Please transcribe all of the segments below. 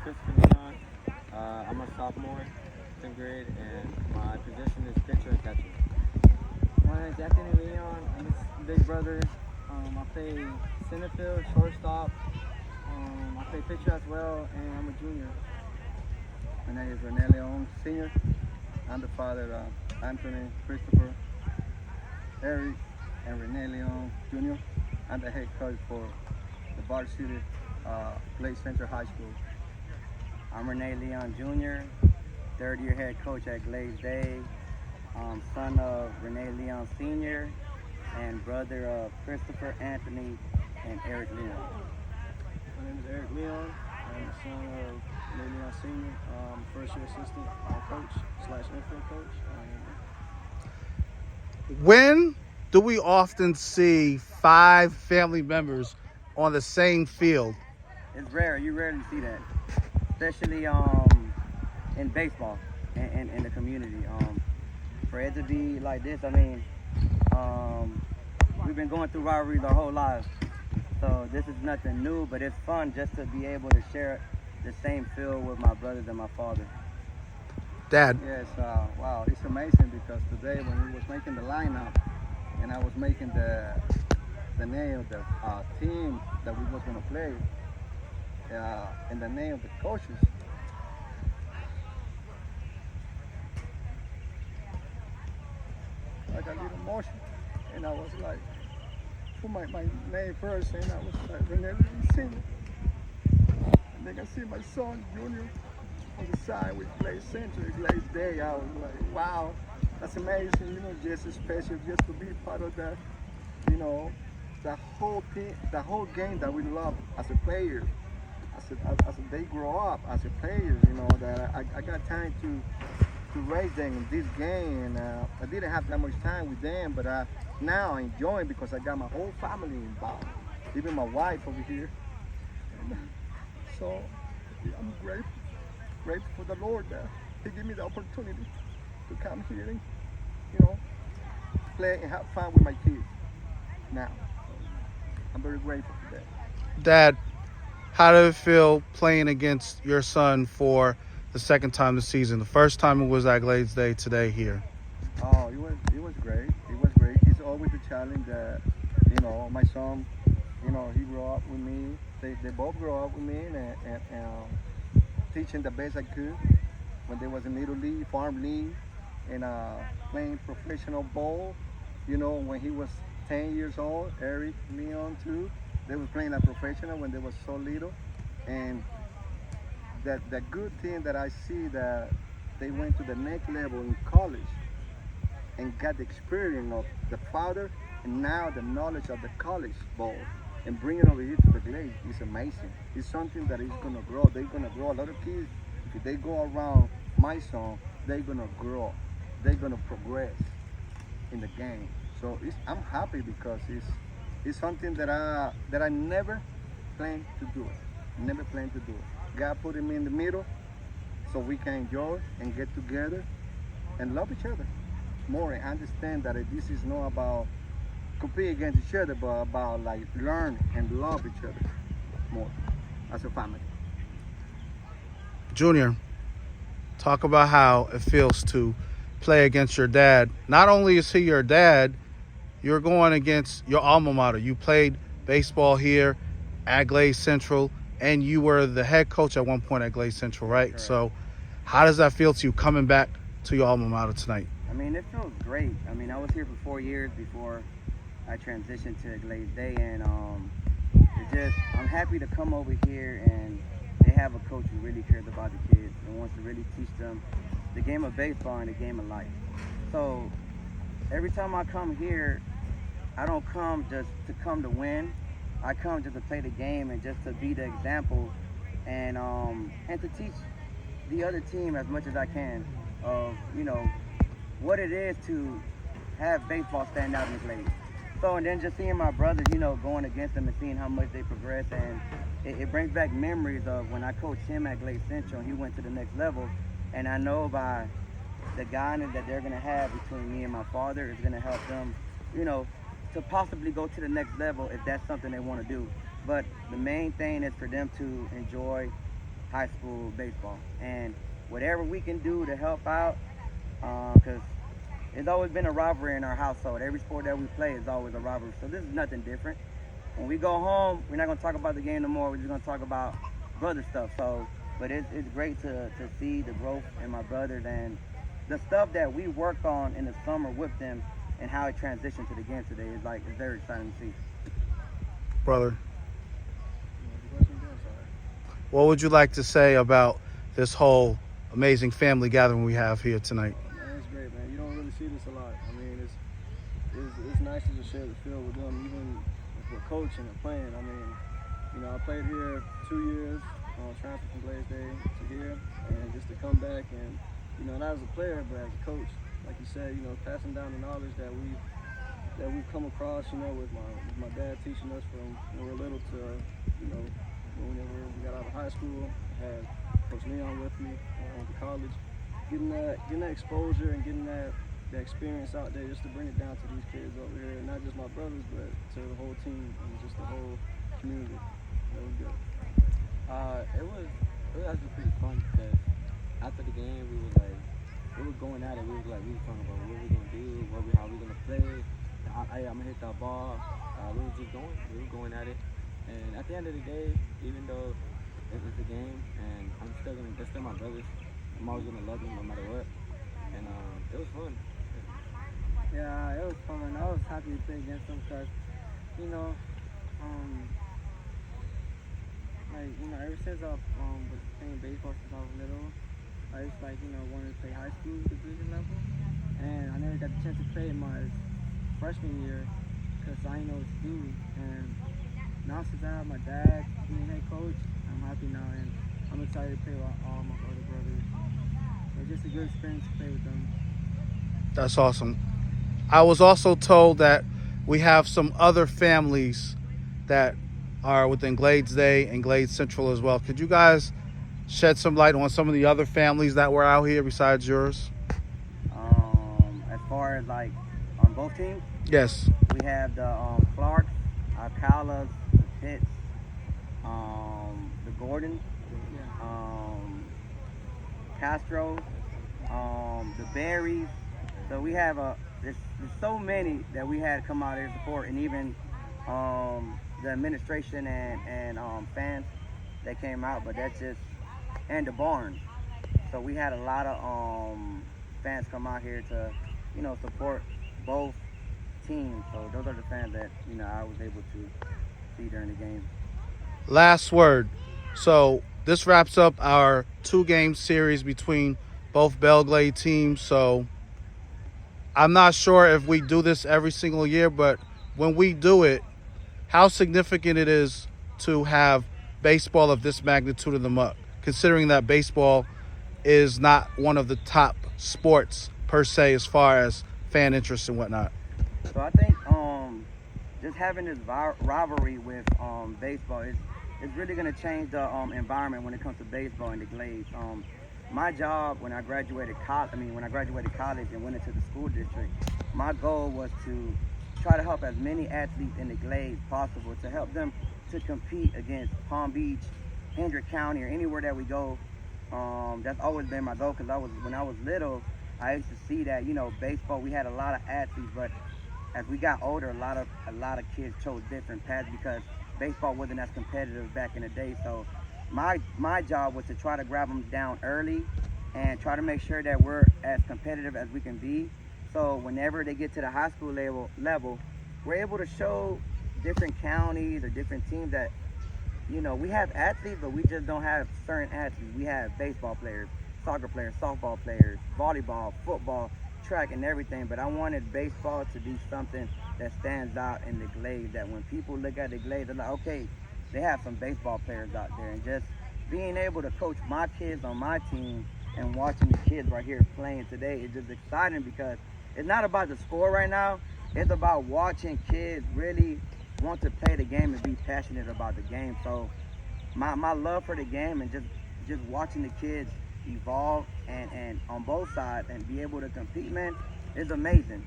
Christopher Leon. I'm a sophomore, 10th grade, and my position is pitcher and catcher. My name is Rene Leon. I'm his big brother. I play center field, shortstop. I play pitcher as well, and I'm a junior. My name is Rene Leon Sr. I'm the father of Anthony, Christopher, Eric, and Rene Leon Jr. I'm the head coach for the varsity Glade Central High School. I'm Rene Leon Jr., third-year head coach at Glade Day, son of Rene Leon Sr., and brother of Christopher, Anthony, and Eric Leon. My name is Eric Leon. I'm the son of Rene Leon Sr., first-year assistant coach / infield coach. When do we often see 5 family members on the same field? It's rare. You rarely see that, especially in baseball and in the community. For it to be like this, I mean, we've been going through rivalries our whole lives. So this is nothing new, but it's fun just to be able to share the same field with my brothers and my father. Dad. Yes, wow, it's amazing because today when we was making the lineup and I was making the name of the team that we was going to play and the name of the coaches, I got a little emotion and I was like, put my name first and I was like, Rene Leon Sr. And then I see my son, Junior, on the side with Glade Central, Glade Day. I was like, wow, that's amazing, just special just to be part of that, the whole team, the whole game that we love as a player, as they grow up as a player, that I got time to raise them in this game, and I didn't have that much time with them, but now I enjoy it because I got my whole family involved, even my wife over here. And so I'm grateful for the Lord that He gave me the opportunity to come here and, play and have fun with my kids now. I'm very grateful for that. Dad, how did it feel playing against your son for the second time this season? The first time it was at Glades Day, today here. Oh, it was great. It was great. It's always a challenge that, my son, he grew up with me. They both grew up with me and teaching the best I could when they was in Little League, Farm League, and playing professional ball. When he was 10 years old, Eric Leon too. They were playing a professional when they was so little. And the good thing that I see that they went to the next level in college and got the experience of the father and now the knowledge of the college ball and bring it over here to the Glade is amazing. It's something that is going to grow. They're going to grow. A lot of kids, if they go around my son, they're going to grow. They're going to progress in the game. So I'm happy because it's something that I never planned to do. Never planned to do it. God put him in the middle so we can enjoy and get together and love each other more and understand that this is not about compete against each other, but about learn and love each other more as a family. Junior, talk about how it feels to play against your dad. Not only is he your dad, you're going against your alma mater. You played baseball here at Glade Central, and you were the head coach at one point at Glade Central, right? Correct. So how does that feel to you coming back to your alma mater tonight? I mean, it feels great. I mean, I was here for 4 years before I transitioned to Glade Day, and I'm happy to come over here and they have a coach who really cares about the kids and wants to really teach them the game of baseball and the game of life. So every time I come here, I don't come just to come to win. I come just to play the game and just to be the example and to teach the other team as much as I can of, what it is to have baseball stand out in this league. So, and then just seeing my brothers, going against them and seeing how much they progress, and it brings back memories of when I coached him at Glade Central and he went to the next level. And I know by the guidance that they're going to have between me and my father is going to help them, to possibly go to the next level if that's something they want to do. But the main thing is for them to enjoy high school baseball. And whatever we can do to help out, because it's always been a rivalry in our household. Every sport that we play is always a rivalry. So this is nothing different. When we go home, we're not going to talk about the game no more. We're just going to talk about brother stuff. So, but it's great to see the growth in my brothers and the stuff that we worked on in the summer with them and how it transitioned to the game today. It's very exciting to see. Brother, what would you like to say about this whole amazing family gathering we have here tonight? Man, it's great, man. You don't really see this a lot. I mean, it's nice to just share the field with them, even with coaching and playing. I mean, you know, I played here 2 years, transferred from Blaisdell to here, and just to come back and, you know, not as a player, but as a coach, like you said, you know, passing down the knowledge that we've come across, you know, with my dad teaching us from when we were little to, you know, whenever we got out of high school. I had Coach Leon with me to college, getting that exposure and getting that experience out there just to bring it down to these kids over here, not just my brothers, but to the whole team and just the whole community. That was good. It was actually pretty fun because after the game we were going at it. We were talking about what we gonna do, how we gonna play. I'm gonna hit that ball. We were just going. We were going at it. And at the end of the day, even though it's a game, and they're still my brothers. I'm always gonna love them no matter what. And it was fun. Yeah, it was fun. I was happy to play against them because, you know, ever since I've was playing baseball since I was little, I just wanted to play high school division level, and I never got the chance to play my freshman year because I didn't know what to do. And now since I have my dad being head coach, I'm happy now, and I'm excited to play with all my other brothers. It's just a good experience to play with them. That's awesome. I was also told that we have some other families that are within Glades Day and Glades Central as well. Could you guys shed some light on some of the other families that were out here besides yours? As far as on both teams, Yes. we have the Clarks, Alcalas, the Pitts, the Gordons, Castro, the Berries. So we have there's so many that we had come out here to support, and even the administration and fans that came out, but and the barn. So we had a lot of fans come out here to, support both teams. So those are the fans that, I was able to see during the game. Last word. So this wraps up our 2-game series between both Belgrade teams. So I'm not sure if we do this every single year, but when we do it, how significant it is to have baseball of this magnitude in the muck, considering that baseball is not one of the top sports per se as far as fan interest and whatnot. So I think just having this rivalry with baseball is really going to change the environment when it comes to baseball in the Glades. My job when I graduated college and went into the school district, my goal was to try to help as many athletes in the Glades possible, to help them to compete against Palm Beach, Hendrick County, or anywhere that we go. That's always been my goal, because when I was little, I used to see that, baseball, we had a lot of athletes, but as we got older, a lot of kids chose different paths because baseball wasn't as competitive back in the day. So my job was to try to grab them down early and try to make sure that we're as competitive as we can be. So whenever they get to the high school level, we're able to show different counties or different teams that, we have athletes, but we just don't have certain athletes. We have baseball players, soccer players, softball players, volleyball, football, track, and everything. But I wanted baseball to be something that stands out in the Glades, that when people look at the Glades, they're like, okay, they have some baseball players out there. And just being able to coach my kids on my team and watching the kids right here playing today is just exciting, because it's not about the score right now. It's about watching kids really want to play the game and be passionate about the game. So my love for the game and just watching the kids evolve and on both sides and be able to compete, man, is amazing.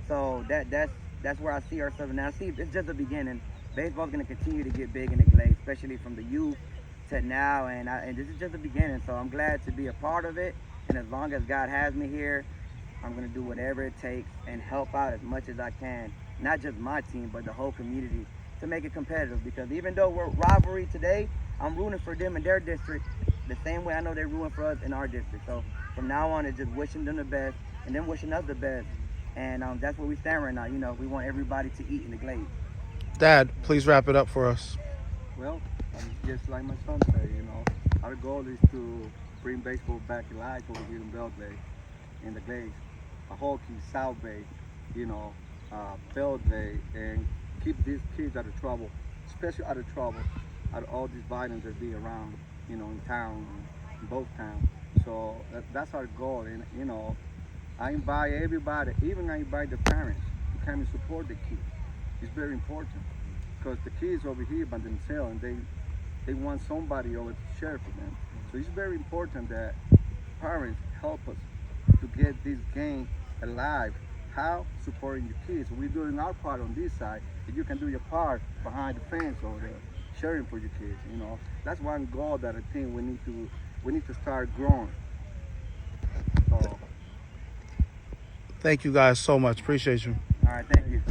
So that's where I see ourselves now. I see it's just the beginning. Baseball's going to continue to get big in the Glades, especially from the youth to now, and this is just the beginning. So I'm glad to be a part of it. And as long as God has me here, I'm gonna do whatever it takes and help out as much as I can. Not just my team, but the whole community, to make it competitive. Because even though we're rivalry today, I'm rooting for them in their district the same way I know they're rooting for us in our district. So from now on, it's just wishing them the best and them wishing us the best. And that's where we stand right now. You know, we want everybody to eat in the Glades. Dad, please wrap it up for us. Well, just like my son said, you know, our goal is to bring baseball back alive over here in Bell Bay, in the Glades, hockey, South Bay, you know, Bell Bay, and keep these kids out of trouble, especially out of all this violence that be around, you know, in town, in both towns. So that's our goal, and you know, I invite everybody, even I invite the parents to come and support the kids. It's very important because the kids over here by themselves, and they want somebody over to share for them. So it's very important that parents help us to get this game alive. How? Supporting your kids. We're doing our part on this side, and you can do your part behind the fence over there, sharing for your kids. You know, that's one goal that I think we need to start growing. So, Thank you guys so much. Appreciate you. All right, thank you.